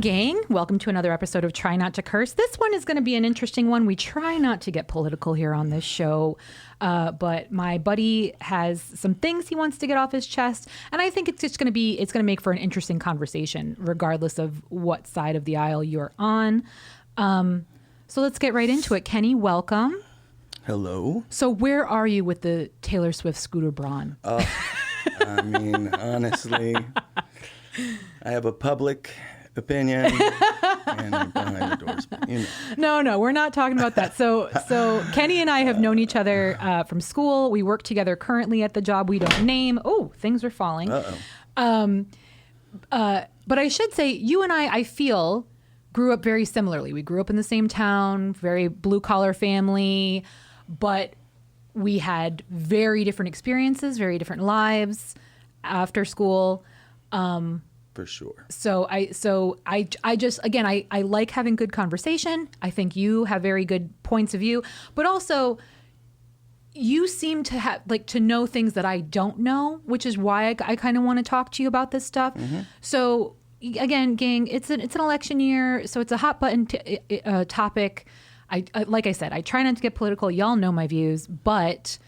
gang. Welcome to another episode of Try Not to Curse. This one is going to be an interesting one. We try not to get political here on this show, but my buddy has some things he wants to get off his chest, and I think it's just going to make for an interesting conversation, regardless of what side of the aisle you're on. So let's get right into it. Kenny, welcome. Hello. So where are you with the Taylor Swift Scooter Braun? I mean, honestly, I have a public opinion and I'm behind the doors. But, you know. No, we're not talking about that. So Kenny and I have known each other from school. We work together currently at the job we don't name. Oh, things are falling. But I should say, you and I feel, grew up very similarly. We grew up in the same town, very blue-collar family, but we had very different experiences, very different lives after school. For sure. So I just, again, I like having good conversation. I think you have very good points of view, but also you seem to have to know things that I don't know, which is why I kind of want to talk to you about this stuff. Mm-hmm. So again, gang, it's an election year, so it's a hot button topic. I like I said, I try not to get political. Y'all know my views, but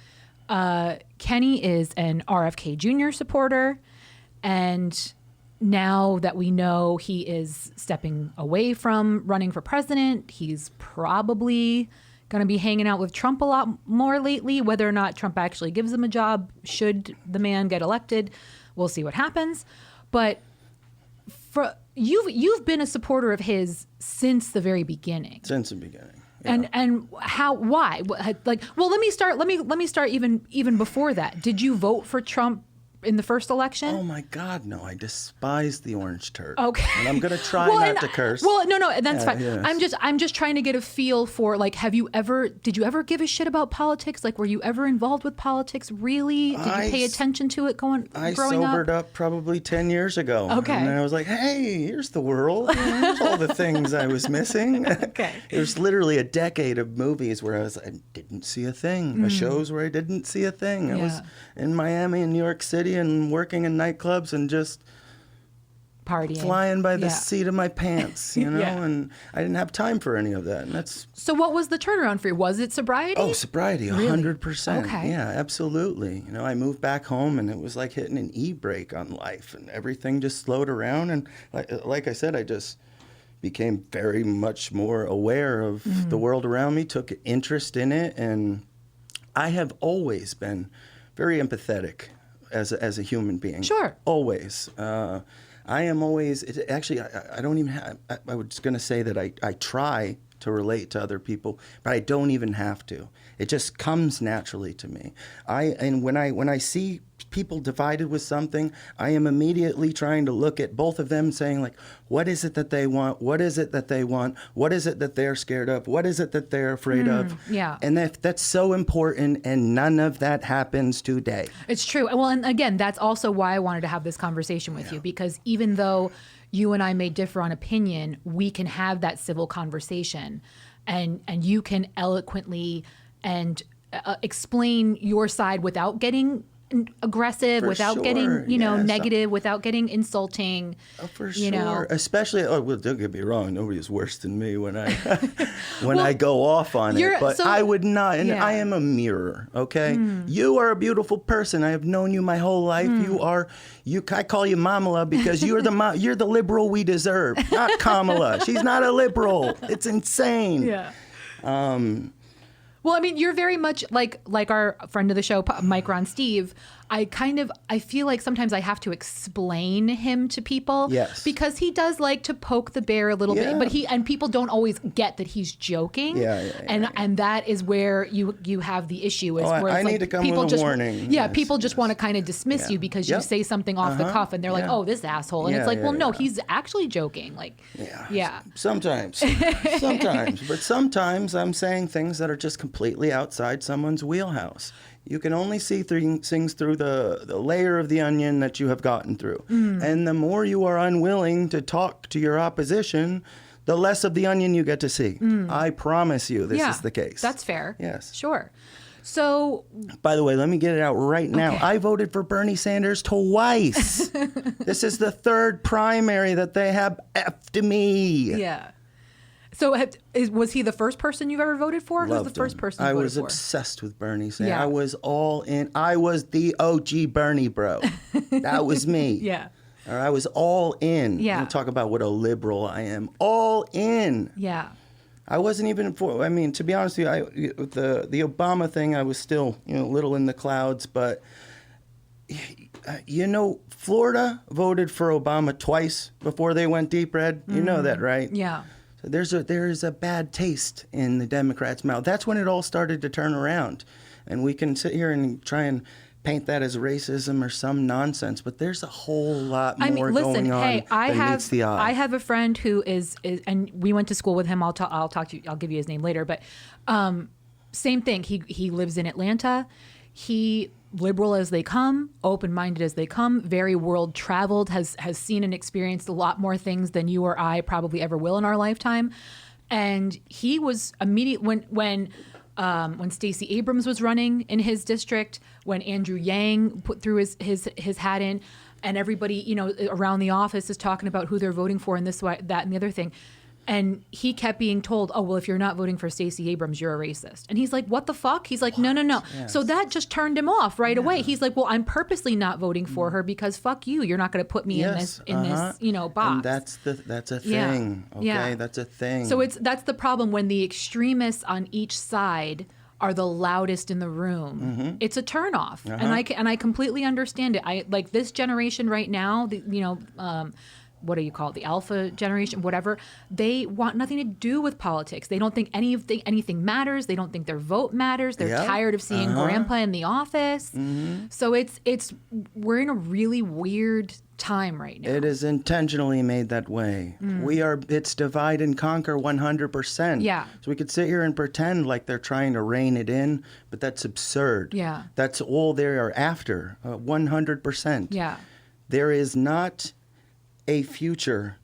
Kenny is an RFK Jr. supporter, and now that we know he is stepping away from running for president, he's probably going to be hanging out with Trump a lot more lately. Whether or not Trump actually gives him a job, should the man get elected, we'll see what happens. But you've been a supporter of his since the very beginning. Since the beginning. Yeah. And how? Why? Well, let me start even before that. Did you vote for Trump in the first election? Oh my God, no! I despise the orange turd. Okay, and I'm gonna try not to curse. Well, no, that's fine. Yes. I'm just trying to get a feel for did you ever give a shit about politics? Were you ever involved with politics? Really? Did you pay attention to it growing up? I sobered up probably 10 years ago. Okay, and then I was like, hey, here's the world. Here's all the things I was missing. Okay, it was literally a decade of movies where I didn't see a thing. Shows where I didn't see a thing. I was in Miami and New York City and working in nightclubs and just partying, flying by the seat of my pants, you know, and I didn't have time for any of that. And that's. So what was the turnaround for you? Was it sobriety? Oh, sobriety, 100%. Okay. Yeah, absolutely. You know, I moved back home and it was like hitting an e-brake on life and everything just slowed around. And like I said, I just became very much more aware of the world around me, took interest in it. And I have always been very empathetic as a human being. Sure. Always. I am always, actually, I don't even have, I was going to say that I try to relate to other people, but I don't even have to. It just comes naturally to me. And when I see people divided with something, I am immediately trying to look at both of them saying, what is it that they want? What is it that they want? What is it that they're scared of? What is it that they're afraid of? Yeah. And that's so important, and none of that happens today. It's true. Well, and again, that's also why I wanted to have this conversation with you, because even though you and I may differ on opinion, we can have that civil conversation, and you can eloquently and explain your side without getting aggressive, without getting negative, without getting insulting. Oh, for sure. Especially, don't get me wrong, nobody's worse than me when I I go off on it. But I would not, and I am a mirror. Okay, you are a beautiful person. I have known you my whole life. I call you Mamala because you're the liberal we deserve, not Kamala. She's not a liberal. It's insane. Yeah. Well, I mean, you're very much like our friend of the show, Mike Ron Steve. I feel like sometimes I have to explain him to people. Yes. Because he does like to poke the bear a little bit, but people don't always get that he's joking. And that is where you have the issue. Is where I need to come with a warning. People just want to kind of dismiss you because you say something off the cuff, and they're like, "Oh, this asshole," and it's like, "Well, no, he's actually joking." Sometimes, but sometimes I'm saying things that are just completely outside someone's wheelhouse. You can only see things through the layer of the onion that you have gotten through. And the more you are unwilling to talk to your opposition, the less of the onion you get to see. I promise you this is the case. That's fair. Yes. Sure. So, by the way, let me get it out right now. Okay. I voted for Bernie Sanders twice. This is the third primary that they have effed me. yeah. So was he the first person you've ever voted for? Who's the first person you I voted was for? obsessed with Bernie Sanders. Yeah. I was all in. I was the OG Bernie bro. That was me. Yeah. Or I was all in. Yeah. You talk about what a liberal I am. All in. Yeah. I wasn't even for. I mean, to be honest with you, the Obama thing, I was still a little in the clouds. But Florida voted for Obama twice before they went deep red. You know that, right? Yeah. So there is a bad taste in the Democrats' mouth. That's when it all started to turn around, and we can sit here and try and paint that as racism or some nonsense, but there's a whole lot more going on than meets the eye. I have a friend who is, and we went to school with him. I'll talk to you. I'll give you his name later. But same thing. He lives in Atlanta. He liberal as they come, open-minded as they come, very world traveled, has seen and experienced a lot more things than you or I probably ever will in our lifetime. And he was immediate when Stacey Abrams was running in his district, when Andrew Yang put through his hat in, and everybody, around the office is talking about who they're voting for and this, that, and the other thing. And he kept being told, oh, well, if you're not voting for Stacey Abrams, you're a racist. And he's like, what the fuck? He's like, no. Yes. So that just turned him off right away. He's like, well, I'm purposely not voting for her because fuck you. You're not going to put me in this box. And that's a thing. Yeah. Okay, Yeah. that's a thing. So that's the problem when the extremists on each side are the loudest in the room. Mm-hmm. It's a turnoff, and I completely understand it. I like this generation right now. What do you call it? The alpha generation, whatever. They want nothing to do with politics. They don't think anything matters. They don't think their vote matters. They're tired of seeing grandpa in the office. Mm-hmm. So we're in a really weird time right now. It is intentionally made that way. It's divide and conquer 100%. Yeah. So we could sit here and pretend like they're trying to rein it in, but that's absurd. Yeah. That's all they are after, 100%. Yeah. There is not a future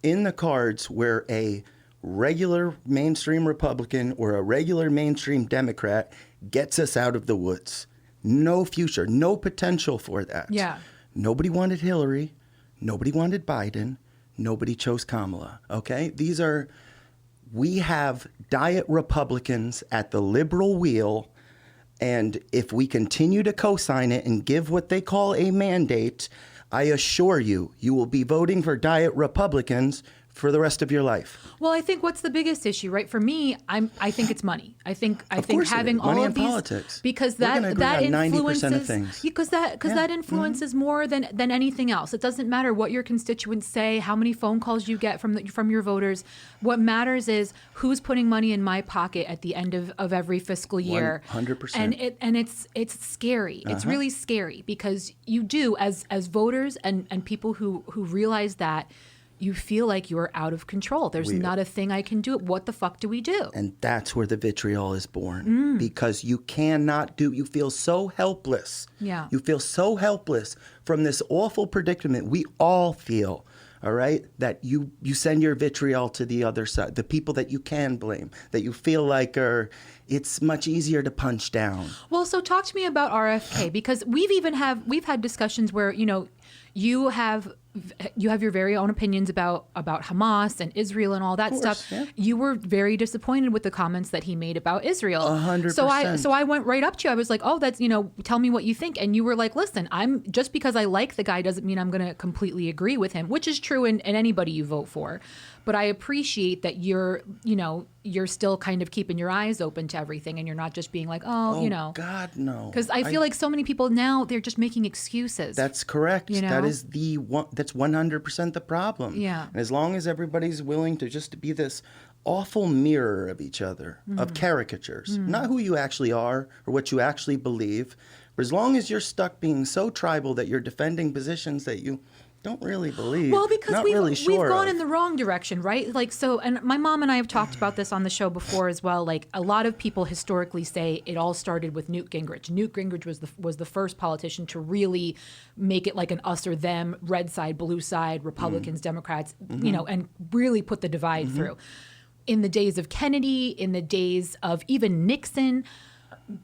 in the cards where a regular mainstream Republican or a regular mainstream Democrat gets us out of the woods. No future, no potential for that. Yeah. Nobody wanted Hillary. Nobody wanted Biden. Nobody chose Kamala. Okay? We have diet Republicans at the liberal wheel. And if we continue to co-sign it and give what they call a mandate, I assure you, you will be voting for diet Republicans for the rest of your life. Well, I think what's the biggest issue, right? For me, I think it's money. I think having all money of and these politics. because We're gonna agree that on 90% influences of things. because that influences more than anything else. It doesn't matter what your constituents say, how many phone calls you get from your voters. What matters is who's putting money in my pocket at the end of every fiscal year. 100%. And it's scary. It's really scary because you do as voters and people who realize that. You feel like you're out of control. There's not a thing I can do. What the fuck do we do? And that's where the vitriol is born. Because you feel so helpless. Yeah. You feel so helpless from this awful predicament we all feel, all right, that you send your vitriol to the other side, the people that you can blame, that you feel like it's much easier to punch down. Well, so talk to me about RFK, because we've had discussions where, you have your very own opinions about Hamas and Israel and all that stuff. Yeah. You were very disappointed with the comments that he made about Israel. 100%. So I went right up to you. I was like, oh, that's, tell me what you think. And you were like, listen, just because I like the guy doesn't mean I'm going to completely agree with him, which is true in anybody you vote for. But I appreciate that you're still kind of keeping your eyes open to everything and you're not just being like, oh, God, no. Because I feel like so many people now, they're just making excuses. That's correct. That is that's 100% the problem. Yeah. And as long as everybody's willing to just be this awful mirror of each other, of caricatures, not who you actually are or what you actually believe, but as long as you're stuck being so tribal that you're defending positions that you don't really believe. Well, because we've gone in the the wrong direction, right? Like, so, and my mom and I have talked about this on the show before as well. Like, a lot of people historically say it all started with Newt Gingrich. Newt Gingrich was the first politician to really make it like an us or them, red side, blue side, Republicans, Democrats, and really put the divide through. In the days of Kennedy, in the days of even Nixon,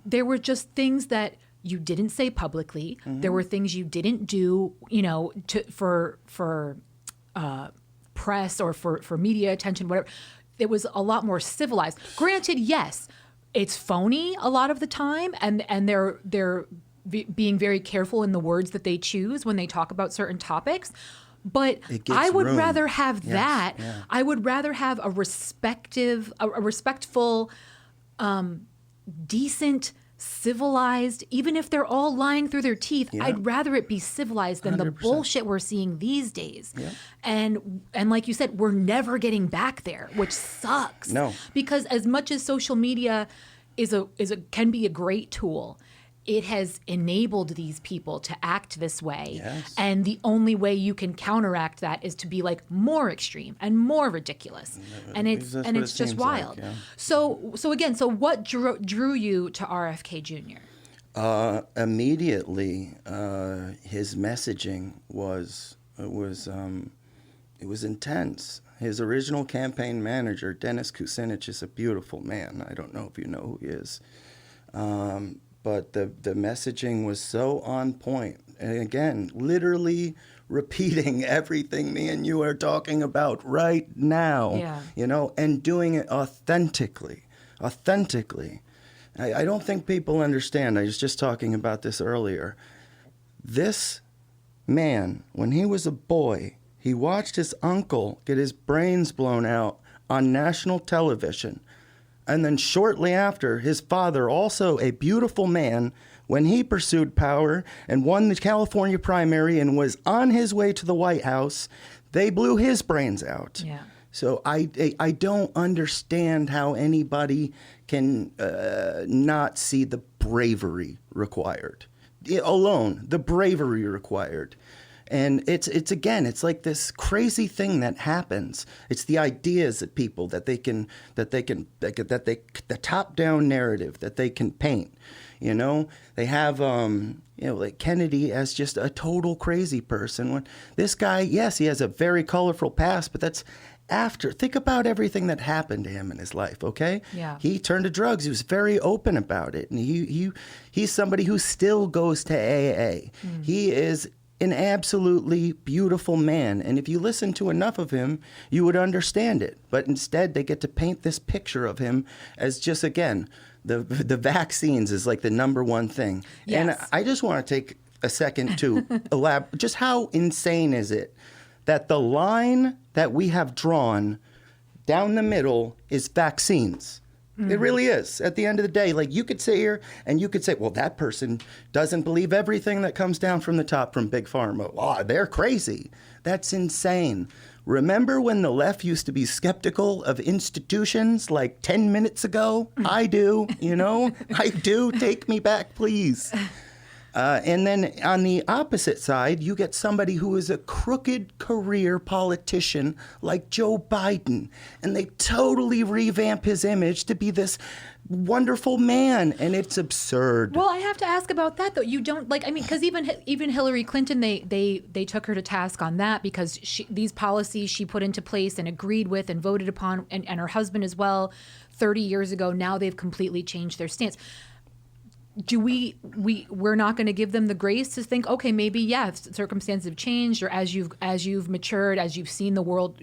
there were just things that you didn't say publicly. There were things you didn't do, for press or for media attention, whatever. It was a lot more civilized. Granted, yes, it's phony a lot of the time, and they're being very careful in the words that they choose when they talk about certain topics. But I would rather have that. Yeah. I would rather have a respectful, decent, civilized, even if they're all lying through their teeth, I'd rather it be civilized than 100%. The bullshit we're seeing these days. Yeah. And like you said, we're never getting back there, which sucks. No. Because as much as social media can be a great tool, it has enabled these people to act this way. Yes. And the only way you can counteract that is to be like more extreme and more ridiculous. And it's just wild. Like, yeah. So what drew you to RFK Jr.? Immediately, his messaging was intense. His original campaign manager, Dennis Kucinich, is a beautiful man. I don't know if you know who he is. But the messaging was so on point. And again, literally repeating everything me and you are talking about right now, and doing it authentically. I don't think people understand. I was just talking about this earlier. This man, when he was a boy, he watched his uncle get his brains blown out on national television. And then shortly after, his father, also a beautiful man, when he pursued power and won the California primary and was on his way to the White House, they blew his brains out. Yeah. So I don't understand how anybody can not see the bravery required. The bravery required. And it's like this crazy thing that happens. It's the ideas that people the top down narrative that they can paint. They have like Kennedy as just a total crazy person. When this guy, yes, he has a very colorful past, but that's after. Think about everything that happened to him in his life. Okay, yeah, he turned to drugs. He was very open about it, and he's somebody who still goes to AA. He is an absolutely beautiful man. And if you listen to enough of him, you would understand it. But instead, they get to paint this picture of him as just, again, the vaccines is like the number one thing. Yes. And I just want to take a second to elaborate. Just how insane is it that the line that we have drawn down the middle is vaccines? It really is. At the end of the day, like you could sit here and you could say, well, that person doesn't believe everything that comes down from the top from Big Pharma. Oh, they're crazy. That's insane. Remember when the left used to be skeptical of institutions like 10 minutes ago? I do, I do. Take me back, please. And then on the opposite side, you get somebody who is a crooked career politician like Joe Biden, and they totally revamp his image to be this wonderful man, and it's absurd. Well, I have to ask about that, though. You don't because even Hillary Clinton, they took her to task on that because these policies she put into place and agreed with and voted upon, and her husband as well, 30 years ago. Now they've completely changed their stance. Do we're not going to give them the grace to think, okay, maybe circumstances have changed, or as you've matured, as you've seen the world,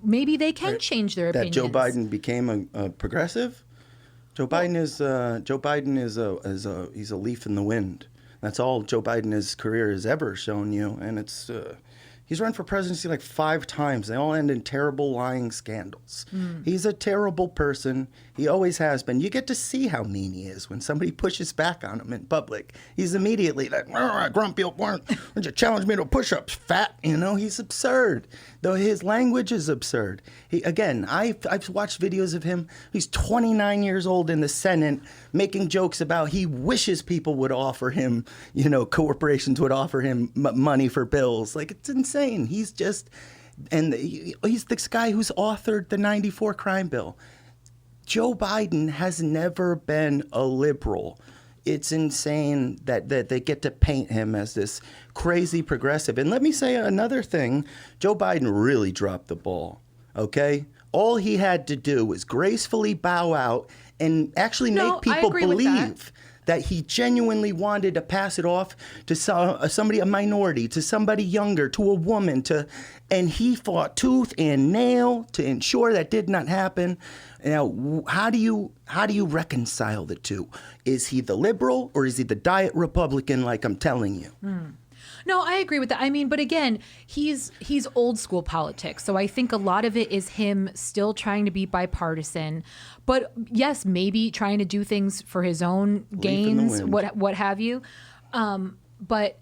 maybe they can change their opinions. That Joe Biden became a progressive. Joe Biden is he's a leaf in the wind. That's all Joe Biden's career has ever shown you, and it's. He's run for presidency like 5 times. They all end in terrible lying scandals. He's a terrible person. He always has been. You get to see how mean he is when somebody pushes back on him in public. He's immediately like, grumpy old barn. Would you challenge me to push-ups, fat? He's absurd. Though his language is absurd. I've watched videos of him. He's 29 years old in the Senate making jokes about he wishes people would offer him, corporations would offer him money for bills. Like, it's insane. He's just, and he's this guy who's authored the 94 crime bill. Joe Biden has never been a liberal. It's insane that they get to paint him as this crazy progressive. And let me say another thing. Joe Biden really dropped the ball, okay? All he had to do was gracefully bow out and actually No, make I people agree with that. believe that he genuinely wanted to pass it off to somebody, a minority, to somebody younger, to a woman, and he fought tooth and nail to ensure that did not happen. Now, how do you reconcile the two? Is he the liberal or is he the diet Republican like I'm telling you? No, I agree with that. I mean, but again, he's old school politics. So I think a lot of it is him still trying to be bipartisan. But yes, maybe trying to do things for his own gains, what have you. But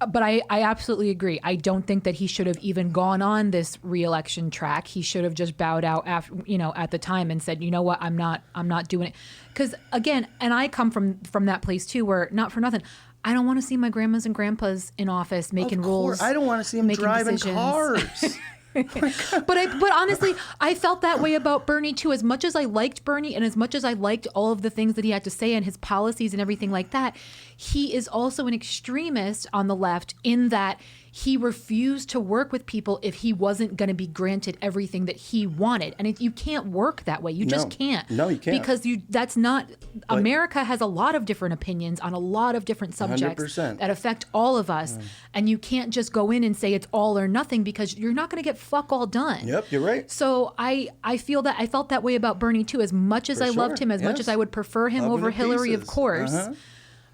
I absolutely agree. I don't think that he should have even gone on this re-election track. He should have just bowed out after, at the time and said, you know what, I'm not doing it. Because again, and I come from that place too, where not for nothing, I don't want to see my grandmas and grandpas in office making rules. I don't want to see them driving decisions. Cars. But honestly, I felt that way about Bernie too. As much as I liked Bernie and as much as I liked all of the things that he had to say and his policies and everything like that, he is also an extremist on the left in that he refused to work with people if he wasn't going to be granted everything that he wanted. And you can't work that way. You just can't. No, you can't. Because that's not... America has a lot of different opinions on a lot of different subjects 100%. that affect all of us. And you can't just go in and say it's all or nothing because you're not going to get fuck all done. Yep, you're right. So I felt that way about Bernie too. As much as I loved him, as much as I would prefer him over Hillary, of course.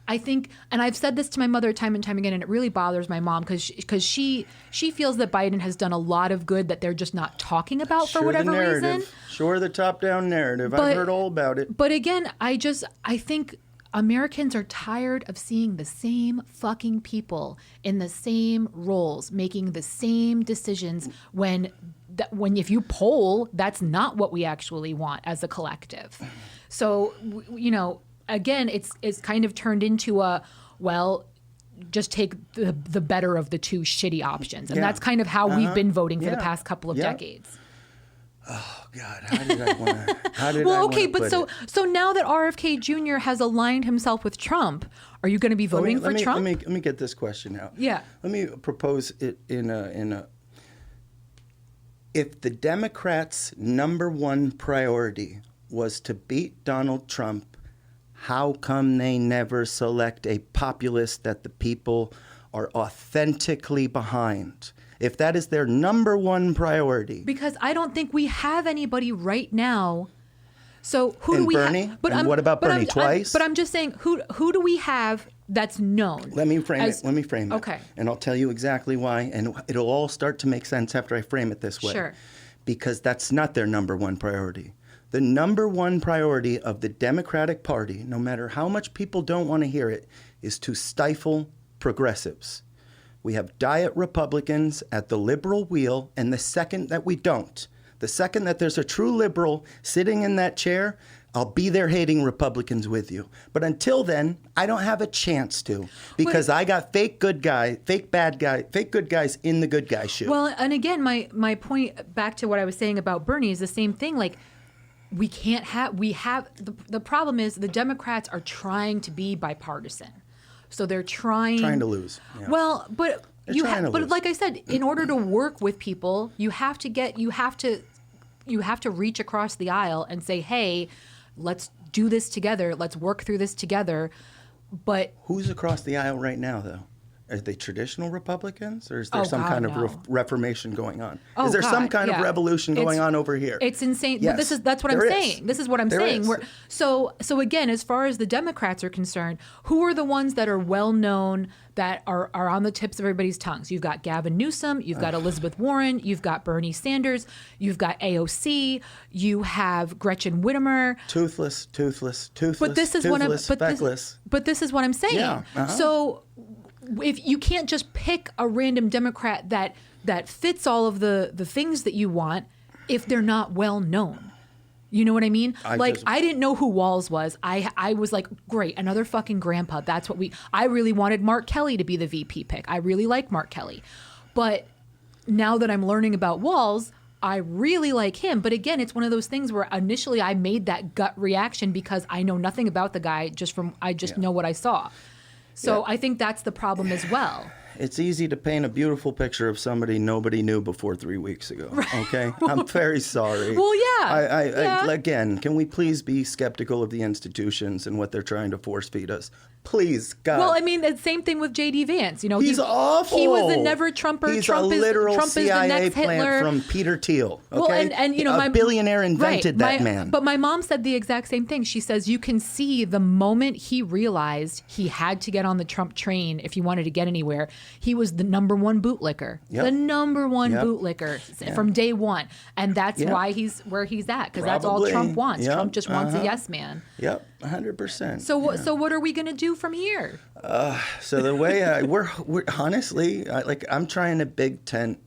I think, and I've said this to my mother time and time again, and it really bothers my mom because she feels that Biden has done a lot of good that they're just not talking about for whatever reason. Sure, the top-down narrative. I've heard all about it. But again, I think Americans are tired of seeing the same fucking people in the same roles, making the same decisions when if you poll, that's not what we actually want as a collective. So, again, it's kind of turned into just take the better of the two shitty options. And that's kind of how we've been voting for the past couple of decades. Oh God, how did I want to? Well, okay, but so now that RFK Jr. has aligned himself with Trump, are you going to be voting for Trump? Let me get this question out. Yeah. Let me propose it in a. If the Democrats' number one priority was to beat Donald Trump, how come they never select a populist that the people are authentically behind? If that is their number one priority. Because I don't think we have anybody right now. So who do we Bernie? have? And what about Bernie? Twice? But I'm just saying, who do we have that's known? Let me frame it. Okay. And I'll tell you exactly why. And it'll all start to make sense after I frame it this way. Sure. Because that's not their number one priority. The number one priority of the Democratic Party, no matter how much people don't want to hear it, is to stifle progressives. We have diet Republicans at the liberal wheel, and the second that we don't, the second that there's a true liberal sitting in that chair, I'll be there hating Republicans with you. But until then, I don't have a chance to because I got fake good guys in the good guy shoe. Well, and again, my point back to what I was saying about Bernie is the same thing. Like, we have the problem is the Democrats are trying to be bipartisan. So they're trying to lose. Yeah. Well, but lose. Like I said, in order to work with people, you have to reach across the aisle and say, "Hey, let's do this together. Let's work through this together." But who's across the aisle right now, though? Are they traditional Republicans, or is there some kind of reformation going on? Is there some kind of revolution going on over here? It's insane. Yes, But that's what I'm saying. This is what I'm saying. So again, as far as the Democrats are concerned, who are the ones that are well known that are on the tips of everybody's tongues? You've got Gavin Newsom, you've got Elizabeth Warren, you've got Bernie Sanders, you've got AOC, you have Gretchen Whitmer. Toothless. But this is what I'm saying. Yeah, So if you can't just pick a random Democrat that fits all of the things that you want if they're not well known. You know what I mean? I didn't know who Walz was. I was like, great, another fucking grandpa. That's what I really wanted Mark Kelly to be the VP pick. I really like Mark Kelly. But now that I'm learning about Walz, I really like him. But again, it's one of those things where initially I made that gut reaction because I know nothing about the guy, I know what I saw. So I think that's the problem as well. it's easy to paint a beautiful picture of somebody nobody knew before 3 weeks ago. Right. Okay, I'm very sorry. Well, yeah. Again, can we please be skeptical of the institutions and what they're trying to force feed us? Please, God. Well, I mean, the same thing with J.D. Vance. You know, he's awful. He was a never Trumper. He's Trump a literal Trump CIA is the next plant Hitler. from Peter Thiel. Okay? Well, and you know, a billionaire invented that man. But my mom said the exact same thing. She says you can see the moment he realized he had to get on the Trump train if he wanted to get anywhere. He was the number one bootlicker, the number one bootlicker from day one, and that's why he's where he's at, because that's all Trump wants. Trump just wants a yes man. Yep, 100%. So what are we going to do from here? So the way we're honestly, I'm trying to big tent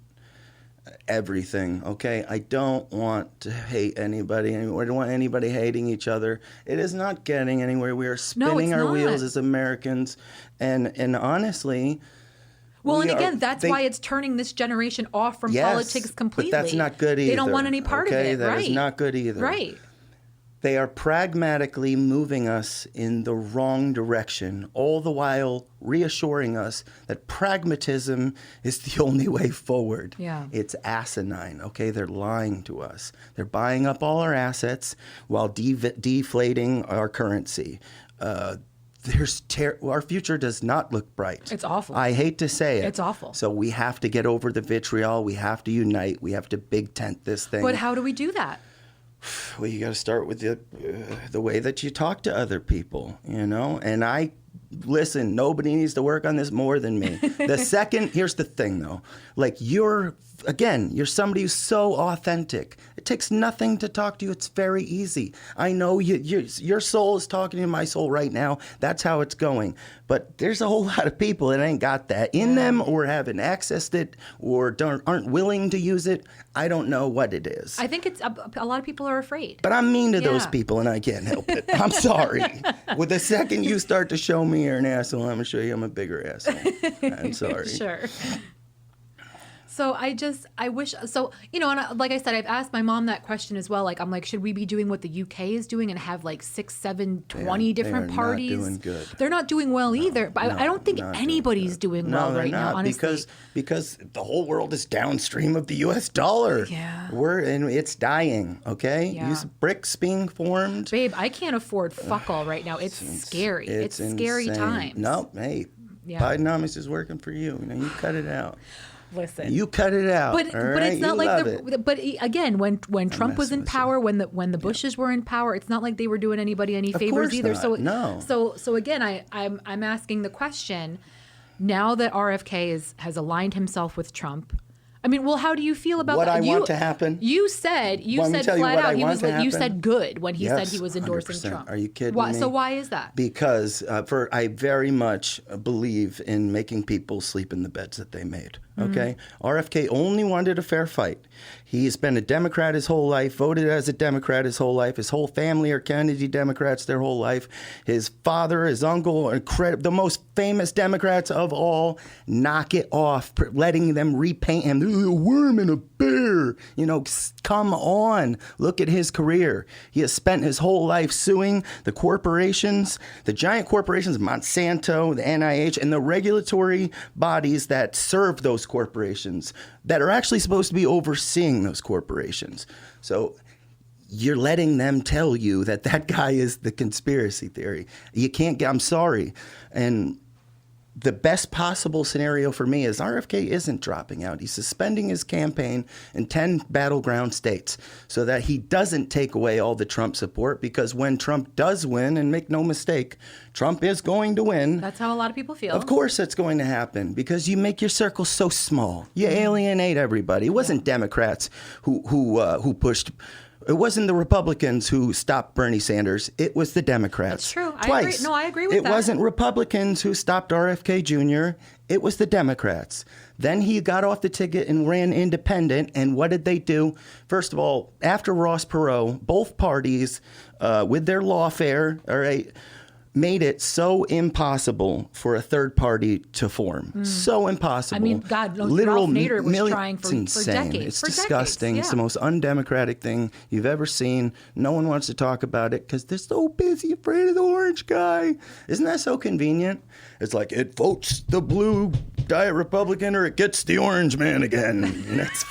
everything, okay? I don't want to hate anybody. I don't want anybody hating each other. It is not getting anywhere. We are spinning our wheels as Americans, and honestly. Well, and again, that's why it's turning this generation off from politics completely. But that's not good either. They don't want any part of it, That is not good either. Right. They are pragmatically moving us in the wrong direction, all the while reassuring us that pragmatism is the only way forward. Yeah. It's asinine, okay? They're lying to us. They're buying up all our assets while deflating our currency. Our future does not look bright. It's awful. I hate to say it. It's awful. So we have to get over the vitriol. We have to unite. We have to big tent this thing. But how do we do that? Well, you got to start with the way that you talk to other people, you know? And listen, nobody needs to work on this more than me. Here's the thing, though. Like, you're somebody who's so authentic. It takes nothing to talk to you. It's very easy. I know your soul is talking to my soul right now. That's how it's going. But there's a whole lot of people that ain't got that in them, or haven't accessed it, or aren't willing to use it. I don't know what it is. I think it's a lot of people are afraid. But I'm mean to those people, and I can't help it. I'm sorry. With the second you start to show me you're an asshole, I'm going to show you I'm a bigger asshole. I'm sorry. Sure. So I wish, so, you know, and like I said, I've asked my mom that question as well. Like, I'm like, should we be doing what the UK is doing and have like 6, 7, 20 different parties? They're not doing good. They're not doing well either. But I don't think anybody's doing well right now, honestly. Because the whole world is downstream of the U.S. dollar. Yeah. And it's dying, okay? Yeah. Use BRICS being formed. Babe, I can't afford fuck all right now. It's scary. It's scary times. No, hey, Bidenomics is working for you. You know, you cut it out. Listen, you cut it out. But it's not like But again, when Trump was in power, when the Bushes were in power, it's not like they were doing anybody any favors either. Not. So again, I'm asking the question. Now that RFK has aligned himself with Trump, I mean, well, how do you feel about what that? I want to happen? You said flat out you said good when he said he was endorsing 100%. Trump. Are you kidding me? So why is that? Because I very much believe in making people sleep in the beds that they made. Okay, RFK only wanted a fair fight. He's been a Democrat his whole life, voted as a Democrat his whole life. His whole family are Kennedy Democrats their whole life. His father, his uncle, the most famous Democrats of all. Knock it off, letting them repaint him. A worm and a bear. You know, come on. Look at his career. He has spent his whole life suing the corporations, the giant corporations, Monsanto, the NIH, and the regulatory bodies that serve those corporations, that are actually supposed to be overseeing those corporations. So you're letting them tell you that guy is the conspiracy theory. You can't I'm sorry. And the best possible scenario for me is RFK isn't dropping out. He's suspending his campaign in 10 battleground states so that he doesn't take away all the Trump support, because when Trump does win, and make no mistake, Trump is going to win. That's how a lot of people feel. Of course it's going to happen, because you make your circle so small. You alienate everybody. It wasn't Democrats who pushed. It wasn't the Republicans who stopped Bernie Sanders. It was the Democrats. That's true. Twice. I agree with that. It wasn't Republicans who stopped RFK Jr. It was the Democrats. Then he got off the ticket and ran independent. And what did they do? First of all, after Ross Perot, both parties, with their lawfare, all right, made it so impossible for a third party to form. So impossible. I mean, God, literal Ralph Nader was millions. trying for insane. decades. It's for disgusting. Decades, It's the most undemocratic thing you've ever seen. No one wants to talk about it because they're so busy afraid of the orange guy. Isn't that so convenient? It's like it votes the blue diet Republican or it gets the orange man again. And it's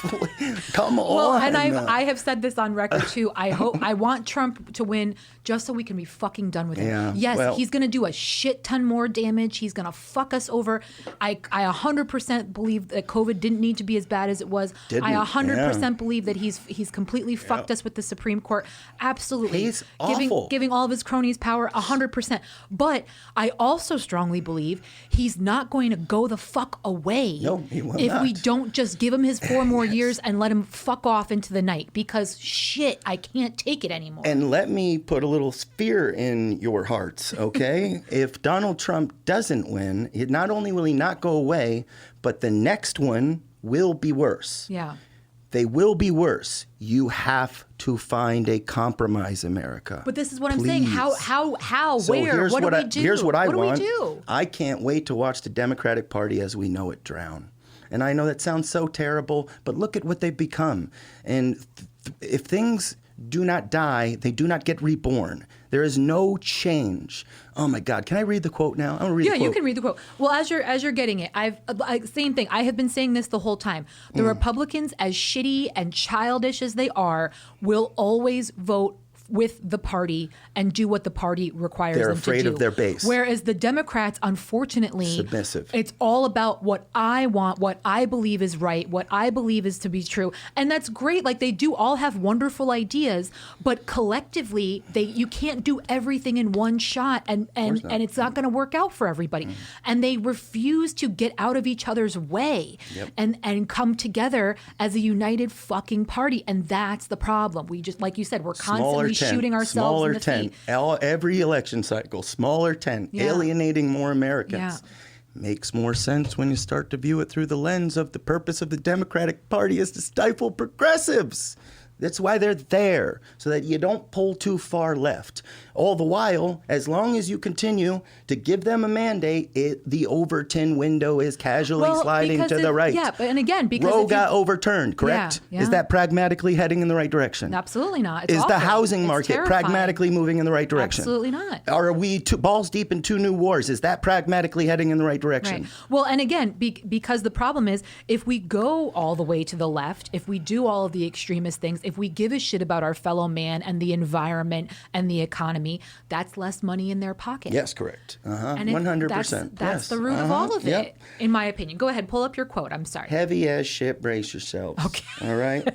come on. Well, and I have said this on record too. I want Trump to win just so we can be fucking done with him. Yeah, Yes, well, he's going to do a shit ton more damage. He's going to fuck us over. I 100% believe that COVID didn't need to be as bad as it was. Didn't, I 100% yeah. believe that he's completely fucked us with the Supreme Court. Absolutely. He's awful. Giving all of his cronies power 100%. But I also strongly believe he's not going to go the fuck away No, he will if we not. don't just give him his 4 more years and let him fuck off into the night, because shit, I can't take it anymore. And let me put a little fear in your hearts, okay? If Donald Trump doesn't win, not only will he not go away, but the next one will be worse. Yeah. They will be worse. You have to find a compromise, America. But this is what I'm saying. How, So where, here's what do we do? Here's what I do want. we do? I can't wait to watch the Democratic Party as we know it drown. And I know that sounds so terrible, but look at what they've become. And if things do not die, they do not get reborn. There is no change. Oh my God! Can I read the quote now? I'm gonna read the quote. Yeah, you can read the quote. Well, as you're getting it, same thing. I have been saying this the whole time. The Republicans, as shitty and childish as they are, will always vote with the party and do what the party requires They're them to do. afraid of their base. Whereas the Democrats, unfortunately, Submissive. It's all about what I want, what I believe is right, what I believe is to be true. And that's great. Like, they do all have wonderful ideas, but collectively, you can't do everything in one shot, and it's not going to work out for everybody. And they refuse to get out of each other's way and come together as a united fucking party. And that's the problem. We just, like you said, we're constantly shooting ourselves smaller in the tent. feet. Every election cycle, smaller tent, alienating more Americans. Yeah. Makes more sense when you start to view it through the lens of the purpose of the Democratic Party is to stifle progressives. That's why they're there, so that you don't pull too far left. All the while, as long as you continue to give them a mandate, the Overton window is casually sliding to the right. Yeah, and again, because Roe got overturned, correct? Yeah. Is that pragmatically heading in the right direction? Absolutely not. It's Is awful. the housing It's market terrifying. pragmatically moving in the right direction? Absolutely not. Are we balls deep in 2 new wars? Is that pragmatically heading in the right direction? Right. Well, and again, because the problem is, if we go all the way to the left, if we do all of the extremist things, if we give a shit about our fellow man and the environment and the economy, that's less money in their pocket. Yes, correct. And 100%. That's the root of all of it, in my opinion. Go ahead, pull up your quote. I'm sorry. Heavy as shit, brace yourselves. Okay. All right?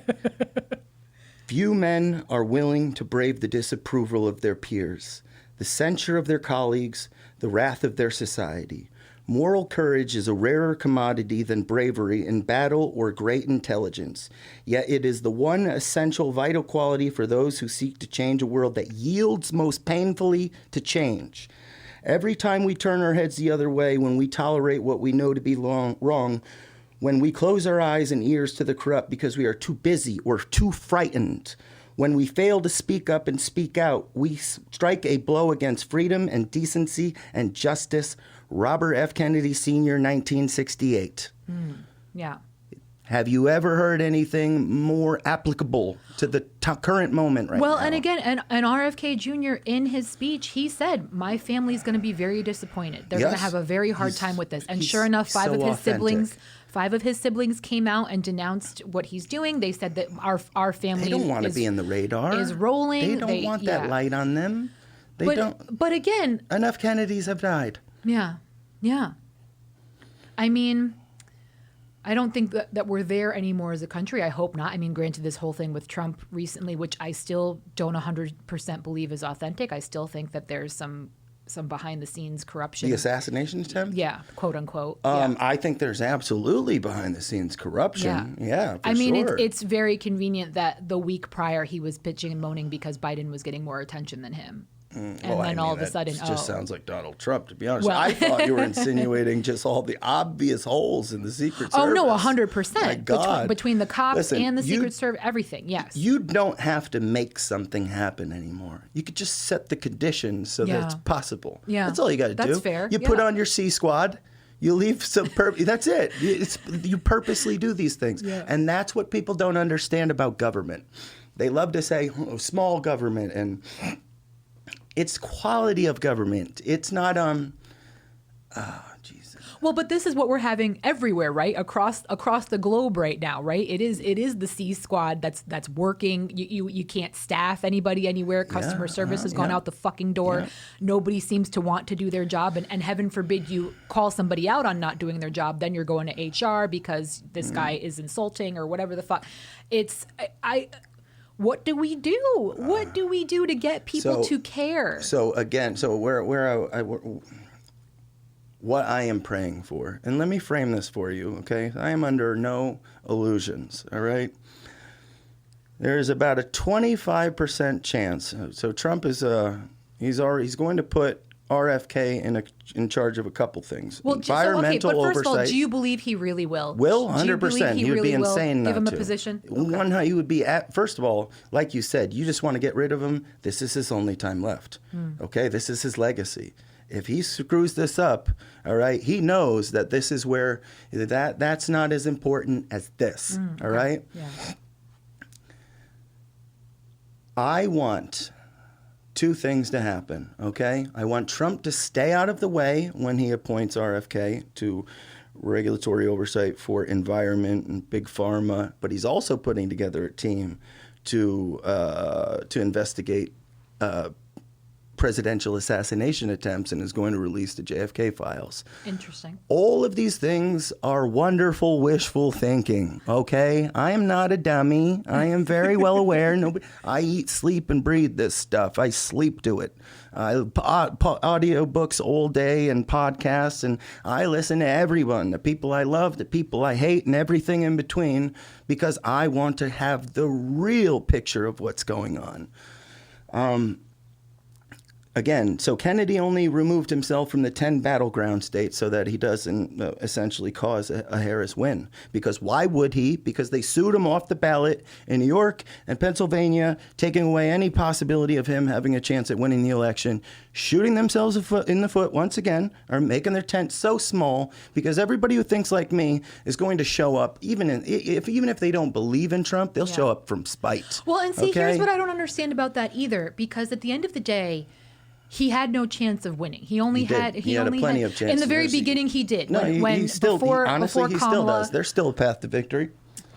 Few men are willing to brave the disapproval of their peers, the censure of their colleagues, the wrath of their society. Moral courage is a rarer commodity than bravery in battle or great intelligence. Yet it is the one essential vital quality for those who seek to change a world that yields most painfully to change. Every time we turn our heads the other way, when we tolerate what we know to be wrong, when we close our eyes and ears to the corrupt because we are too busy or too frightened, when we fail to speak up and speak out, we strike a blow against freedom and decency and justice. Robert F. Kennedy Sr., 1968. Yeah. Have you ever heard anything more applicable to the current moment right now? Well, and again, and RFK Jr., in his speech, he said, my family's going to be very disappointed. They're going to have a very hard time with this. And sure enough, five of his siblings came out and denounced what he's doing. They said that our family They don't want to be in the radar. Is rolling. They don't want that light on them. They don't. But again, Enough Kennedys have died. Yeah. I mean, I don't think that we're there anymore as a country. I hope not. I mean, granted, this whole thing with Trump recently, which I still don't 100% believe is authentic. I still think that there's some behind the scenes corruption. The assassination attempt? Yeah, quote unquote. I think there's absolutely behind the scenes corruption. Yeah, for I mean, sure. it's very convenient that the week prior he was bitching and moaning because Biden was getting more attention than him. And then all of a sudden, it just sounds like Donald Trump, to be honest. Well, I thought you were insinuating just all the obvious holes in the Secret Service. Oh, no, 100%. My God. Between the cops Listen, and the Secret Service, everything, yes. You don't have to make something happen anymore. You could just set the conditions so that it's possible. Yeah. That's all you got to do. That's fair. You put on your C Squad. You leave some that's it. You purposely do these things. Yeah. And that's what people don't understand about government. They love to say, small government, and it's quality of government. It's not Jesus. Well, but this is what we're having everywhere, right? Across the globe right now, right? It is the C Squad that's working. You can't staff anybody anywhere. Customer service has gone out the fucking door. Yeah. Nobody seems to want to do their job, and heaven forbid you call somebody out on not doing their job. Then you're going to HR because this guy is insulting or whatever the fuck. What do we do? What do we do to get people to care? So again, what I am praying for, and let me frame this for you, okay? I am under no illusions, all right? There's about a 25% chance. So Trump is he's going to put RFK in charge of a couple things. Well, environmental but first oversight. Of all, do you believe he really will? 100%. He would be insane not to. Give him a position? Okay. He would be first of all, like you said, you just want to get rid of him. This is his only time left. Okay? This is his legacy. If he screws this up, all right, he knows that this is where that's not as important as this. All right? Yeah. I want two things to happen, okay? I want Trump to stay out of the way when he appoints RFK to regulatory oversight for environment and big pharma, but he's also putting together a team to investigate presidential assassination attempts and is going to release the JFK files. Interesting. All of these things are wonderful, wishful thinking, okay? I am not a dummy. I am very well aware. I eat, sleep, and breathe this stuff. I sleep to it. Audio books all day and podcasts, and I listen to everyone, the people I love, the people I hate, and everything in between, because I want to have the real picture of what's going on. Again, so Kennedy only removed himself from the 10 battleground states so that he doesn't essentially cause a Harris win. Because why would he? Because they sued him off the ballot in New York and Pennsylvania, taking away any possibility of him having a chance at winning the election, shooting themselves in the foot once again, or making their tent so small, because everybody who thinks like me is going to show up, even if they don't believe in Trump, they'll show up from spite. Well, and see, here's what I don't understand about that either, because at the end of the day, he had no chance of winning. He only had plenty of chances. In the very beginning, he did. No, he still does. There's still a path to victory.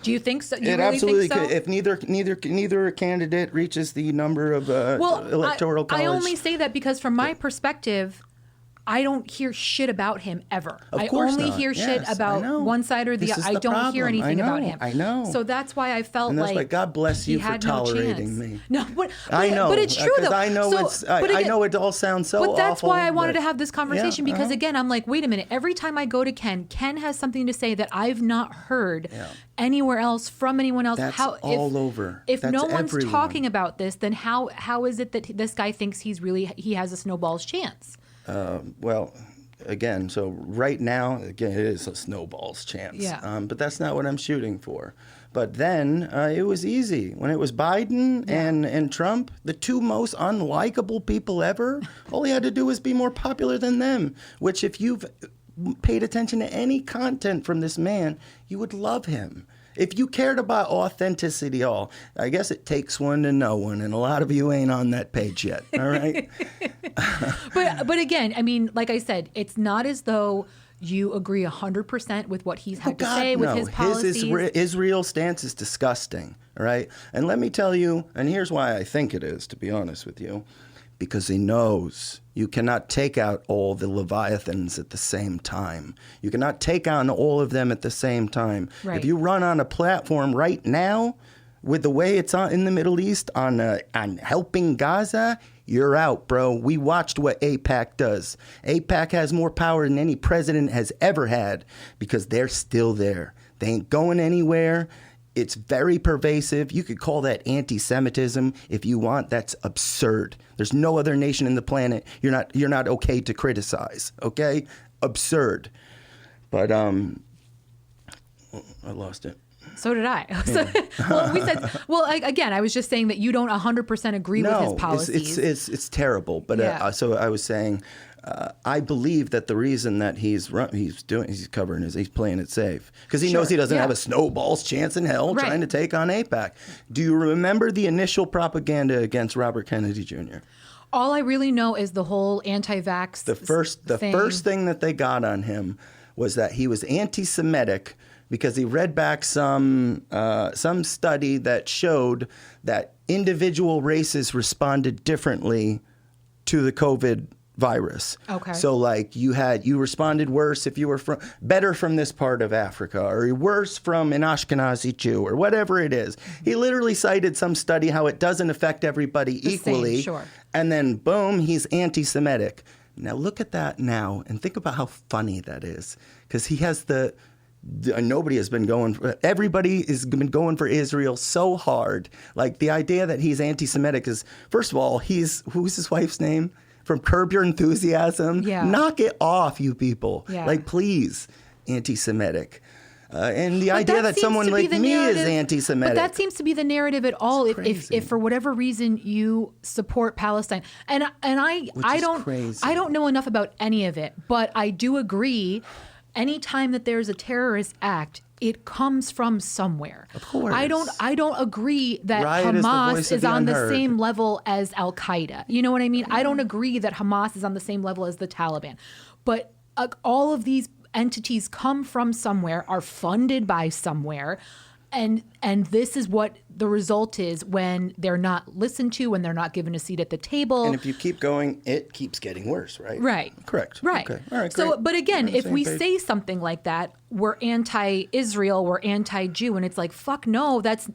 Do you think so? It absolutely could. If neither candidate reaches the number of electoral college. I only say that because from my perspective, I don't hear shit about him ever. Of course I only not. hear shit about one side or the other. I don't hear anything about him. I know. So that's why I felt and that's like why God bless you for tolerating me. No, but I know. But it's true though. I know I know it all sounds so awful. But that's why I wanted to have this conversation because again, I'm like, wait a minute. Every time I go to Ken has something to say that I've not heard anywhere else from anyone else. That's all over. If that's no one's everyone. talking about this, then how is it that this guy thinks he has a snowball's chance? Well. Again, so right now, again, it is a snowball's chance. Yeah. But that's not what I'm shooting for. But then it was easy. When it was Biden and Trump, the two most unlikable people ever, all he had to do was be more popular than them, which if you've paid attention to any content from this man, you would love him. If you cared about authenticity all, I guess it takes one to know one, and a lot of you ain't on that page yet, all right? But again, I mean, like I said, it's not as though you agree 100% with what he's had to say with his policies. His real stance is disgusting, all right? And let me tell you, and here's why I think it is, to be honest with you, because he knows you cannot take out all the Leviathans at the same time. You cannot take on all of them at the same time. Right. If you run on a platform right now, with the way it's on in the Middle East, on helping Gaza, you're out, bro. We watched what AIPAC does. AIPAC has more power than any president has ever had because they're still there. They ain't going anywhere. It's very pervasive. You could call that anti-Semitism if you want. That's absurd. There's no other nation in the planet you're not okay to criticize. Okay, absurd. But I lost it. So did I. Again, I was just saying that you don't 100% agree with his policies. It's terrible. But so I was saying, I believe that the reason that he's playing it safe because he knows he doesn't have a snowball's chance in hell trying to take on AIPAC. Do you remember the initial propaganda against Robert Kennedy Jr.? All I really know is the whole anti-vax. The first thing that they got on him was that he was anti-Semitic because he read back some study that showed that individual races responded differently to the COVID virus. Okay. So like you responded worse if you were better from this part of Africa, or worse from an Ashkenazi Jew, or whatever it is. He literally cited some study how it doesn't affect everybody equally. Same, sure. And then boom, he's anti-Semitic. Now look at that now and think about how funny that is, because he has nobody has been going for, everybody has been going for Israel so hard. Like the idea that he's anti-Semitic is, first of all, who's his wife's name? From Curb Your Enthusiasm. Yeah. Knock it off, you people. Yeah. Like, please, anti-Semitic. And the idea that someone like me is anti-Semitic. But that seems to be the narrative at all. If for whatever reason you support Palestine, and I don't know enough about any of it, but I do agree. Anytime that there's a terrorist act, it comes from somewhere. Of course. I don't agree that Riot Hamas is on the unheard. same level as Al Qaeda. You know what I mean? I don't agree that Hamas is on the same level as the Taliban. But all of these entities come from somewhere, are funded by somewhere. And this is what the result is when they're not listened to, when they're not given a seat at the table. And if you keep going, it keeps getting worse, right? Right. Correct. Right. Okay. All right, so, great. but again, if we page. say something like that, we're anti-Israel, we're anti-Jew, and it's like, fuck no, that's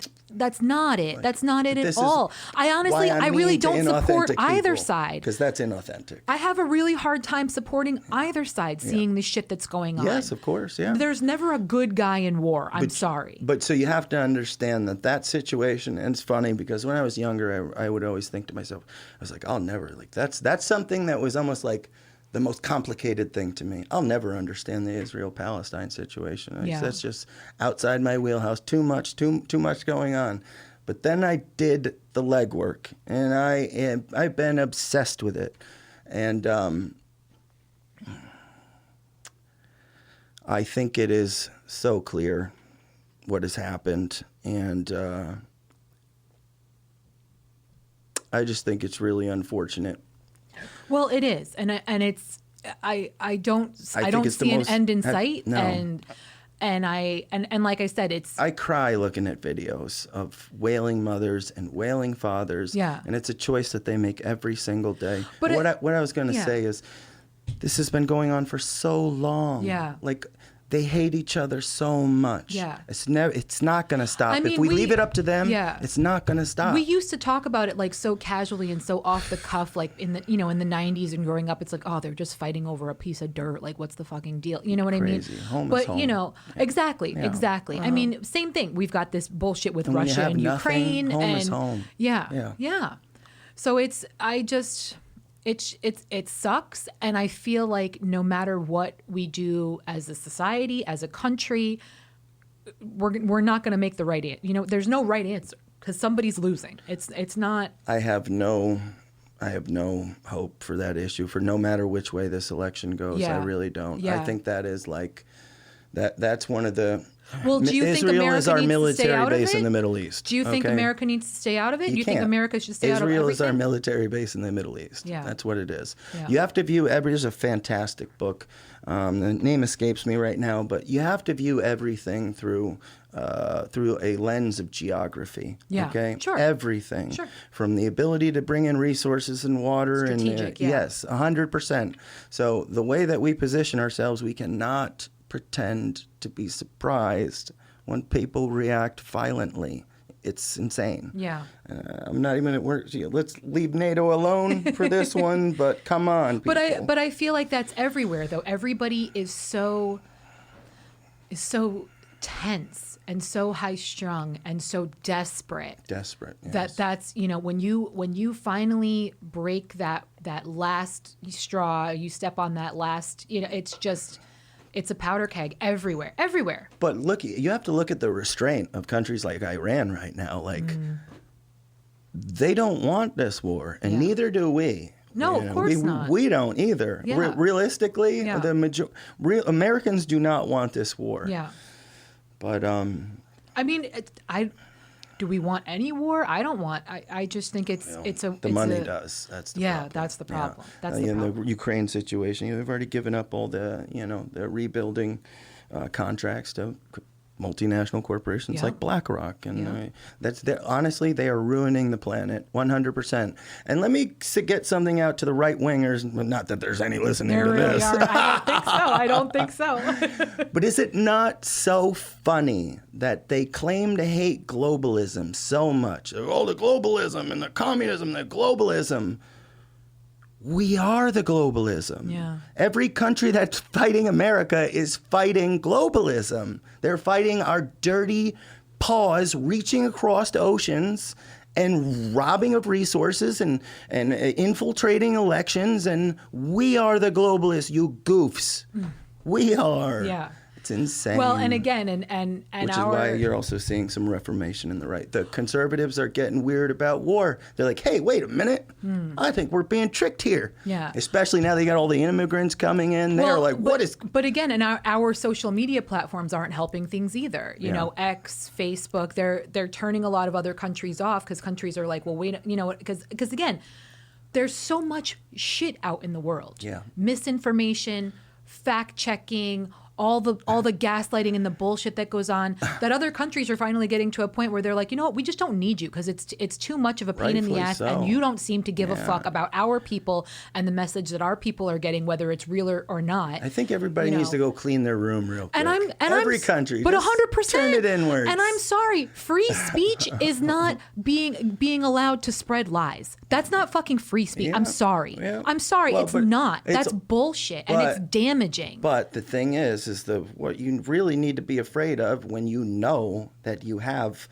not it. That's not it at all. I really don't support either side. Because that's inauthentic. I have a really hard time supporting either side, seeing the shit that's going on. Yes, of course, yeah. There's never a good guy in war. I'm sorry. But so you have to understand that situation, and it's funny because when I was younger, I would always think to myself, I was like, I'll never, like, that's something that was almost like the most complicated thing to me. I'll never understand the Israel-Palestine situation. That's just outside my wheelhouse. Too much going on. But then I did the legwork, and I've been obsessed with it. And I think it is so clear what has happened, and I just think it's really unfortunate. Well, it is, and it's I don't see an end in sight, no. and like I said, I cry looking at videos of wailing mothers and wailing fathers, and it's a choice that they make every single day. But what I was going to say is, this has been going on for so long. Yeah, like. They hate each other so much. Yeah. It's not going to stop. I mean, if we leave it up to them, it's not going to stop. We used to talk about it like so casually and so off the cuff, like in the 90s and growing up, it's like, oh, they're just fighting over a piece of dirt. Like, what's the fucking deal? You know what Crazy. I mean? Home but is home. Exactly. I mean, same thing. We've got this bullshit with Russia and Ukraine. Home is home. Yeah. So it sucks, and I feel like no matter what we do as a society, as a country, we're not going to make the right answer. There's no right answer because somebody's losing. It's not. I have no hope for that issue, for no matter which way this election goes. I really don't. I think that is like that's one of the. Well, do you think Israel America is our needs to stay military out of base it? in the Middle East. Do you think America needs to stay out of it? Do you think America should stay out of everything? Israel is our military base in the Middle East. Yeah. That's what it is. Yeah. You have to view there's a fantastic book. The name escapes me right now, but you have to view everything through a lens of geography. Yeah. Okay? Sure. Everything. Sure. From the ability to bring in resources and water. Strategic, Yes, 100%. So the way that we position ourselves, we cannot pretend to be surprised when people react violently. It's insane. Yeah. I'm not even at work. Let's leave NATO alone for this one, but come on, people. But I feel like that's everywhere, though. Everybody is so tense and so high strung and so desperate. Desperate. Yes. That's when you finally break that last straw, you step on that last, it's a powder keg everywhere. But look, you have to look at the restraint of countries like Iran right now. Like, they don't want this war, and neither do we. No, of course not. We don't either. Yeah. Realistically, Americans do not want this war. Yeah. But I mean, do we want any war? I don't want. I just think the money does. That's the problem. That's the problem. Yeah. That's the problem. The Ukraine situation, they've already given up all the the rebuilding contracts to multinational corporations like BlackRock, and honestly, they are ruining the planet 100%. And let me get something out to the right wingers. Not that there's any listening to really this. I don't think so. But is it not so funny that they claim to hate globalism so much? Oh, the globalism and the communism, the globalism. We are the globalism. Yeah. Every country that's fighting America is fighting globalism. They're fighting our dirty paws reaching across the oceans and robbing of resources and infiltrating elections. And we are the globalists, you goofs. We are. Yeah. It's insane. Well, and again, and which is why you're also seeing some reformation in the right. The conservatives are getting weird about war. They're like, hey, wait a minute. I think we're being tricked here. Yeah. Especially now they got all the immigrants coming in. They're like, what is... But again, and our social media platforms aren't helping things either. You know, X, Facebook, they're turning a lot of other countries off because countries are like, well, wait, because again, there's so much shit out in the world. Yeah. Misinformation, fact-checking, all the gaslighting and the bullshit that goes on, that other countries are finally getting to a point where they're like, you know what, we just don't need you because it's too much of a pain in the ass, and you don't seem to give a fuck about our people and the message that our people are getting, whether it's real or not. I think everybody needs to go clean their room real quick. Every country, but 100%, turn it inwards. And I'm sorry, free speech is not being allowed to spread lies. That's not fucking free speech. I'm sorry. Yeah. I'm sorry. Well, it's not. That's bullshit, and it's damaging. But the thing is what you really need to be afraid of when you know that you have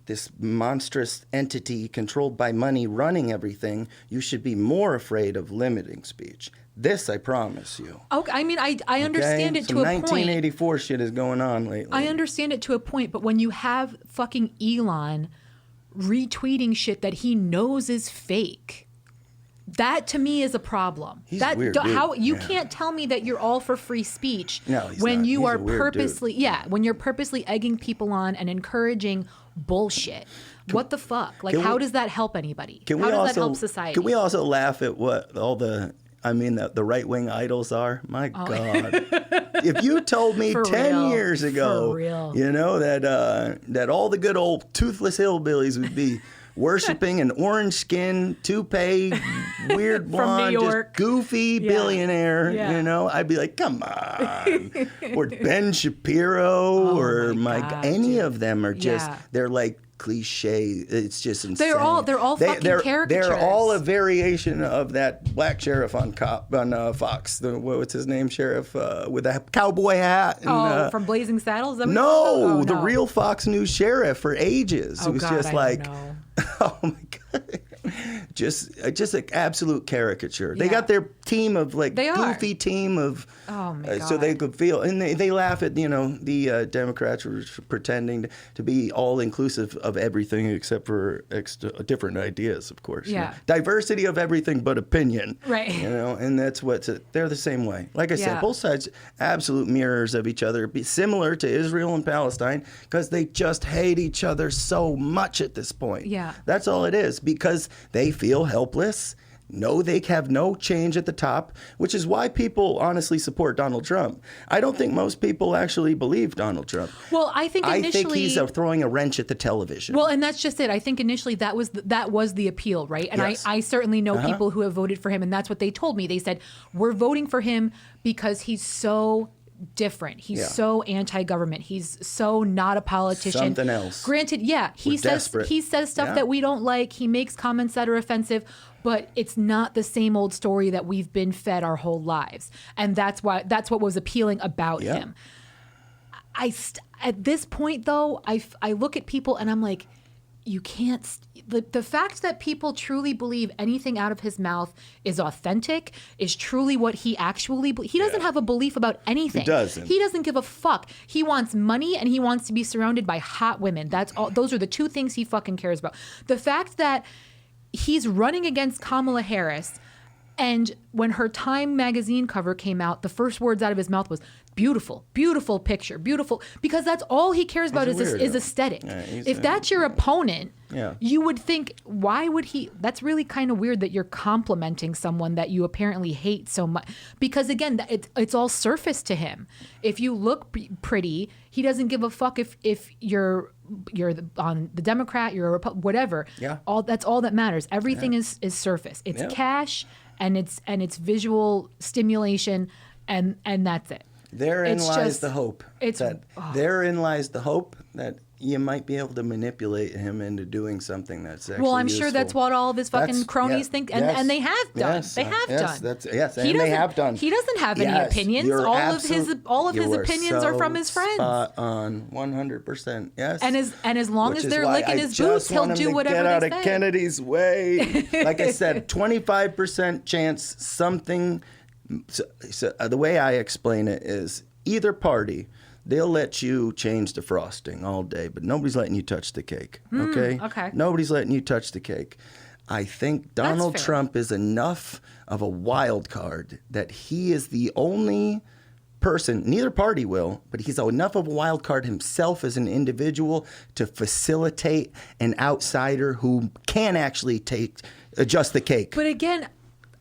this monstrous entity controlled by money running everything. You should be more afraid of limiting speech. This I promise you. Okay, I mean, I understand it to a point. 1984 shit is going on lately. I understand it to a point, but when you have fucking Elon retweeting shit that he knows is fake, that to me is a problem. He's a weird dude. How you can't tell me that you're all for free speech when not. You are purposely when you're purposely egging people on and encouraging bullshit. What the fuck? Like, how does that help anybody? How does that help society? Can we also laugh at what all the right wing idols are? My God. If you told me 10 years ago, that all the good old toothless hillbillies would be worshiping an orange skin, toupee, weird blonde, just goofy billionaire, I'd be like, come on. Or Ben Shapiro or Mike. Any of them are just, they're like cliche. It's just insane. They're all fucking caricatures. They're all a variation of that black sheriff on Fox. What's his name? Sheriff with a cowboy hat. And, from Blazing Saddles? No, the real Fox News sheriff for ages. Who was just like, oh my God. Just an absolute caricature. They got their team of goofy team of, so they could feel, and they laugh at the Democrats were pretending to be all inclusive of everything except for different ideas, of course. Yeah, diversity of everything but opinion. Right. And that's they're the same way. Like I said, both sides absolute mirrors of each other, similar to Israel and Palestine, because they just hate each other so much at this point. Yeah, that's all it is, because they feel helpless. No, they have no change at the top, which is why people honestly support Donald Trump. I don't think most people actually believe Donald Trump. Well, I think he's throwing a wrench at the television. Well, and that's just it. I think initially that was the appeal, right? And I certainly know people who have voted for him, and that's what they told me. They said, we're voting for him because he's so different. He's so anti-government. He's so not a politician. Something else. Granted, he says stuff that we don't like. He makes comments that are offensive, but it's not the same old story that we've been fed our whole lives. And that's what was appealing about him. At this point, though, I look at people and I'm like, you can't. The fact that people truly believe anything out of his mouth is authentic, is truly what he actually believes. He doesn't have a belief about anything. He doesn't. He doesn't give a fuck. He wants money and he wants to be surrounded by hot women. That's all. Those are the two things he fucking cares about. The fact that he's running against Kamala Harris, and when her Time magazine cover came out, the first words out of his mouth was, beautiful, beautiful picture, beautiful, because that's all he cares about is aesthetic. Yeah, if that's your opponent, you would think, why would he? That's really kind of weird that you're complimenting someone that you apparently hate so much. Because again, it's all surface to him. If you look pretty, he doesn't give a fuck if you're on the Democrat, you're a Republican, whatever. Yeah. That's all that matters. Everything is surface. It's cash and it's visual stimulation, and that's it. Therein lies the hope. Therein lies the hope that you might be able to manipulate him into doing something that's actually I'm useful. Sure that's what all of his fucking cronies think, and they have done. They have done. He doesn't have any opinions. All of his opinions are from his friends. Spot on, 100%. Yes. And as long as they're licking his boots, he'll do whatever they say. Get out of Kennedy's way. Like I said, 25% chance something. So the way I explain it is either party, they'll let you change the frosting all day, but nobody's letting you touch the cake. Okay? Okay. Nobody's letting you touch the cake. I think Donald Trump is enough of a wild card that he is the only person, neither party will, but he's enough of a wild card himself as an individual to facilitate an outsider who can actually adjust the cake. But again,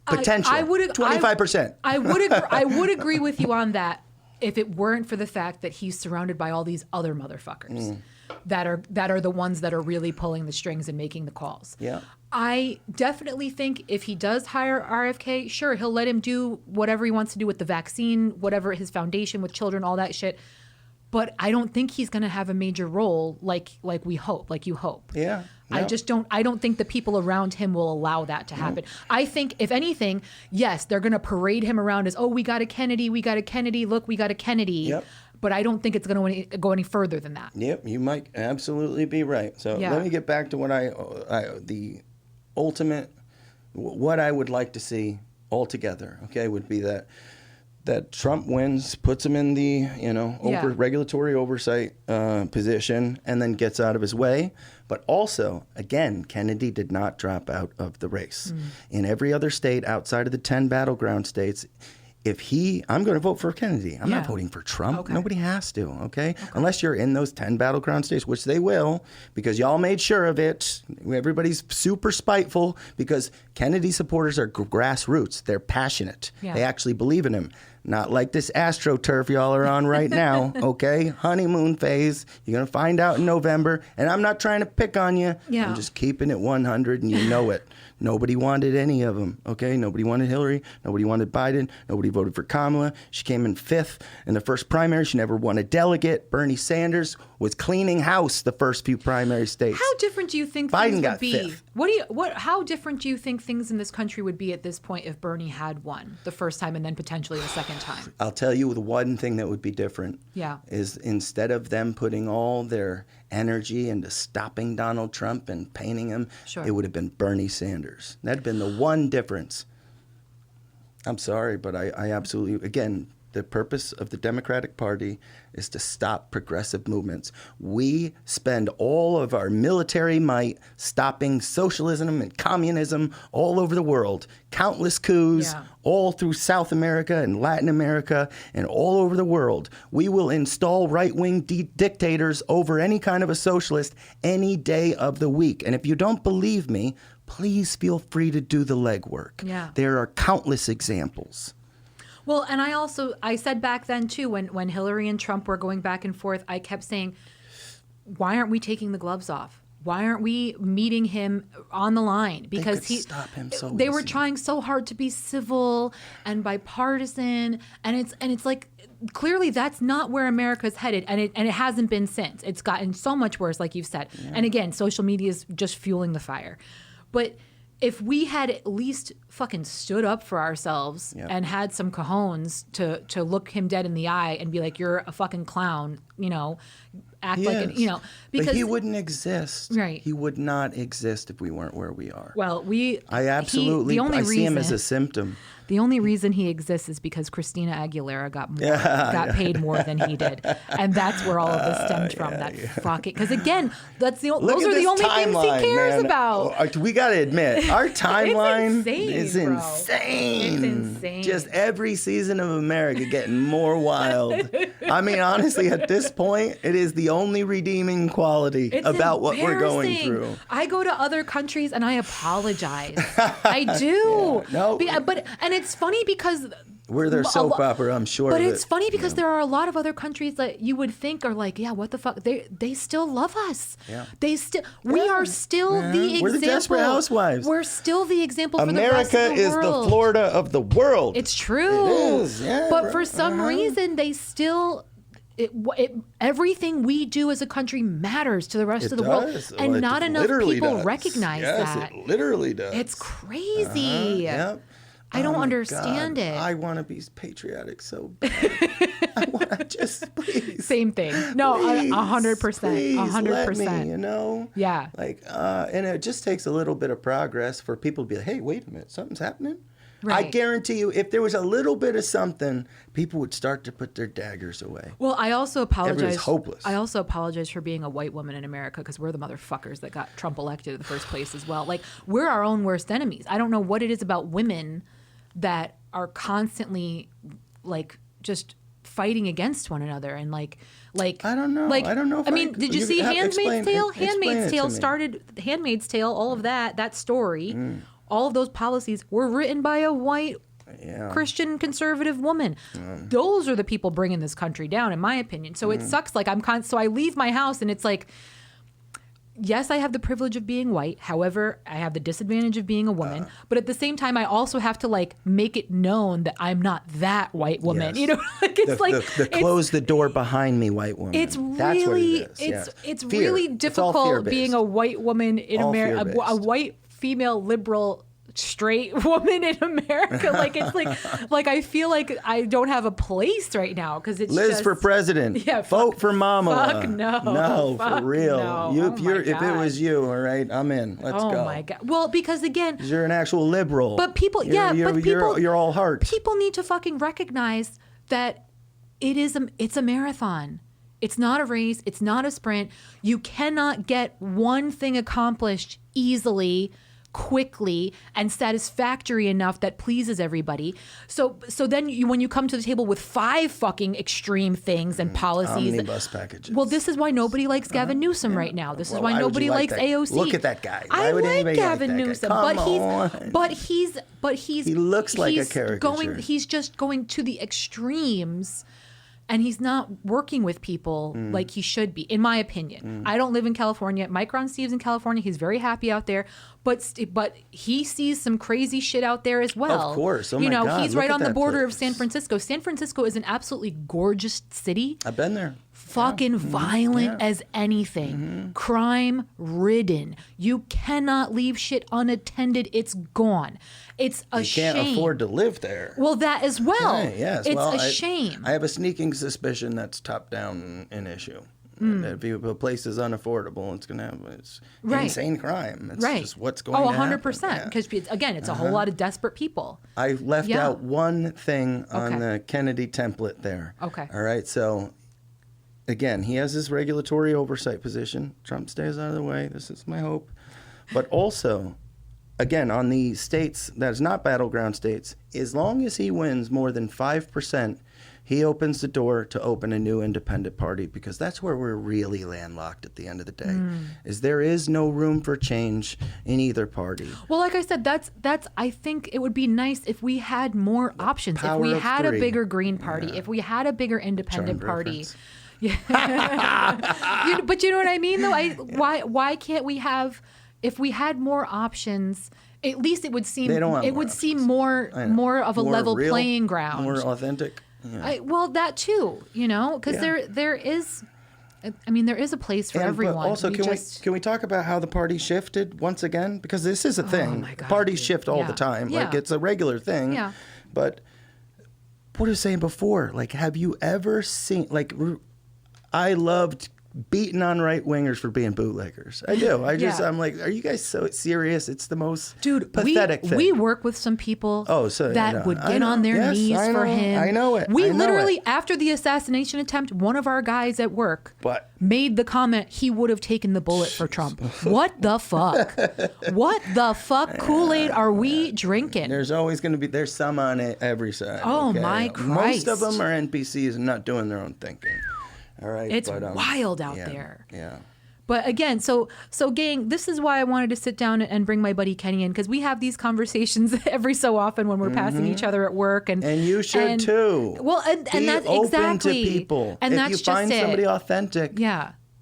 potential. 25%. I would agree with you on that if it weren't for the fact that he's surrounded by all these other motherfuckers that are the ones that are really pulling the strings and making the calls. Yeah. I definitely think if he does hire RFK, sure, he'll let him do whatever he wants to do with the vaccine, whatever his foundation with children, all that shit. But I don't think he's going to have a major role like we hope, like you hope. Yeah. No. I don't think the people around him will allow that to happen. I think, if anything, yes, they're going to parade him around as, oh, we got a Kennedy, look, we got a Kennedy. Yep. But I don't think it's going to go any further than that. Yep, you might absolutely be right. So let me get back to what the ultimate, what I would like to see altogether, okay, would be that Trump wins, puts him in the regulatory oversight position, and then gets out of his way. But also, again, Kennedy did not drop out of the race. In every other state outside of the 10 battleground states, I'm going to vote for Kennedy. I'm not voting for Trump. Okay. Nobody has to, okay? Unless you're in those 10 battleground states, which they will, because y'all made sure of it. Everybody's super spiteful because Kennedy supporters are grassroots. They're passionate. Yeah. They actually believe in him. Not like this AstroTurf y'all are on right now, okay? Honeymoon phase. You're going to find out in November. And I'm not trying to pick on you. Yeah. I'm just keeping it 100, and you know it. Nobody wanted any of them, okay? Nobody wanted Hillary. Nobody wanted Biden. Nobody voted for Kamala. She came in 5th in the first primary. She never won a delegate. Bernie Sanders was cleaning house the first few primary states. How different do you think things would be? How different do you think things in this country would be at this point if Bernie had won the first time and then potentially the second time? I'll tell you the one thing that would be different is instead of them putting all their energy into stopping Donald Trump and painting him, it would have been Bernie Sanders. That'd been the one difference. I'm sorry, but I absolutely, again, the purpose of the Democratic Party is to stop progressive movements. We spend all of our military might stopping socialism and communism all over the world. Countless coups all through South America and Latin America and all over the world. We will install right-wing dictators over any kind of a socialist any day of the week. And if you don't believe me, please feel free to do the legwork. Yeah. There are countless examples. Well, and I said back then, too, when Hillary and Trump were going back and forth, I kept saying, why aren't we taking the gloves off? Why aren't we meeting him on the line? Because stop him they were trying so hard to be civil and bipartisan, and it's like, clearly that's not where America's headed, and it hasn't been since. It's gotten so much worse, like you've said. Yeah. And again, social media is just fueling the fire. But if we had at least fucking stood up for ourselves and had some cojones to look him dead in the eye and be like, you're a fucking clown, act like it, because but he wouldn't exist. Right. He would not exist if we weren't where we are. Well, I see him as a symptom. The only reason he exists is because Christina Aguilera got paid more than he did, and that's where all of this stemmed from. That fucking because again, those are the only things he cares about. We got to admit, our timeline is bro. insane. It's insane. Just every season of America getting more wild. I mean, honestly, at this point, it is the only redeeming quality about what we're going through. I go to other countries and I apologize. I do. And it's funny because we're their soap opera, I'm sure. But it's funny because there are a lot of other countries that you would think are like, yeah, what the fuck? They still love us. Yeah. We are still the example. We're the Desperate Housewives. We're still the example for America the rest of the world. America is the Florida of the world. It's true. It is, yeah. But for some reason, they still... everything we do as a country matters to the rest of the world, and not enough people recognize that. It literally does. It's crazy. Yep. I don't understand it. I want to be patriotic so bad. I want to just please. Same thing. No, 100%. 100%. Let me, Yeah. And it just takes a little bit of progress for people to be like, hey, wait a minute, something's happening. Right. I guarantee you, if there was a little bit of something, people would start to put their daggers away. Well, I also apologize. Everybody's hopeless. I also apologize for being a white woman in America because we're the motherfuckers that got Trump elected in the first place as well. Like, we're our own worst enemies. I don't know what it is about women that are constantly, like, just fighting against one another and like I don't know. I don't know. I mean, did you see Handmaid's Tale? Handmaid's Tale started Handmaid's Tale. All of that story. All of those policies were written by a white Christian conservative woman. Those are the people bringing this country down, in my opinion. So it sucks. Like so I leave my house and it's like, yes, I have the privilege of being white. However, I have the disadvantage of being a woman. But at the same time, I also have to like make it known that I'm not that white woman. Yes. Like it's the close the door behind me white woman. It's That's really what it is. it's Fear. really It's difficult being a white woman in America, a white female liberal straight woman in America. Like it's like I feel like I don't have a place right now because it's Liz for president. Yeah, vote for Mama. Fuck no. For real. No. If it was you, all right, I'm in. Let's go. Oh my God. Well, because again, you're an actual liberal. But people, you're all heart. People need to fucking recognize that it's a marathon. It's not a race. It's not a sprint. You cannot get one thing accomplished easily, quickly, and satisfactory enough that pleases everybody. So then when you come to the table with 5 fucking extreme things and policies, omnibus packages. Well, this is why nobody likes Gavin Newsom right now. This is why nobody likes AOC. Look at that guy. I like Gavin Newsom, but he's he looks like a caricature. He's just going to the extremes. And he's not working with people like he should be, in my opinion. I don't live in California. Mike Ron Steve's in California. He's very happy out there. But he sees some crazy shit out there as well. Of course. Oh my God. He's right on the border of San Francisco. San Francisco is an absolutely gorgeous city. I've been there. Fucking violent as anything. Crime ridden. You cannot leave shit unattended. It's gone. It's a shame. You can't afford to live there. Well, that as well. Okay, yes. It's a shame. I have a sneaking suspicion that's top down an issue. If a place is unaffordable, it's going to have insane crime. It's just what's going to happen. 100%. Because, again, it's a whole lot of desperate people. I left out one thing on the Kennedy template there. Okay. All right. So, again, he has his regulatory oversight position. Trump stays out of the way. This is my hope. But also, again, on the states that is not battleground states, as long as he wins more than 5%, he opens the door to open a new independent party, because that's where we're really landlocked at the end of the day. Is there is no room for change in either party. Well, like I said, that's I think it would be nice if we had more options. If we had a bigger Green Party, if we had a bigger independent party. Yeah. But you know what I mean, though? Why can't we have, if we had more options, at least it would seem more of a level playing ground. More authentic. Yeah. Well, that too, because there is, I mean, there is a place for everyone. But also, can we talk about how the party shifted once again? Because this is a thing. My God, Parties dude. shift all the time. Yeah. Like, it's a regular thing. Yeah. But what I was saying before, like, have you ever seen, like, I loved beating on right wingers for being bootleggers. I do. I'm like, are you guys so serious? It's the most pathetic thing. We work with some people that would get on their knees for him. I know it. We literally, after the assassination attempt, one of our guys at work made the comment he would have taken the bullet for Trump. What the fuck? What the fuck Kool-Aid are we drinking? There's always going to be, there's some on every side. Oh, my Christ. Most of them are NPCs and not doing their own thinking. All right, it's wild out there. Yeah. But again, so gang, this is why I wanted to sit down and bring my buddy Kenny in, because we have these conversations every so often when we're passing each other at work, and you should too. Well, and that's open exactly to people. And if that's you find just somebody authentic,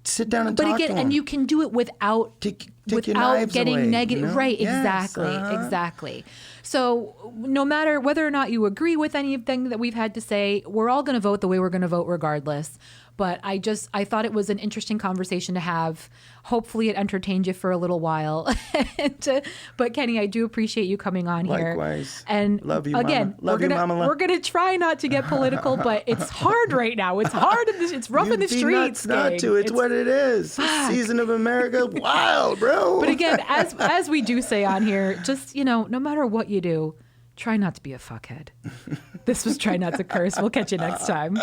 sit down and talk to them. And you can do it without getting negative. You know? Right? Yes, exactly. So no matter whether or not you agree with anything that we've had to say, we're all going to vote the way we're going to vote regardless. But I thought it was an interesting conversation to have. Hopefully it entertained you for a little while. But Kenny, I do appreciate you coming on here. Likewise. And love you, again, Mama. we're gonna try not to get political, but it's hard right now. It's hard. It's rough in the streets. Not to. It's what it is. Season of America, wild, bro. But again, as we do say on here, just, no matter what you do, try not to be a fuckhead. This was Try Not to Curse. We'll catch you next time.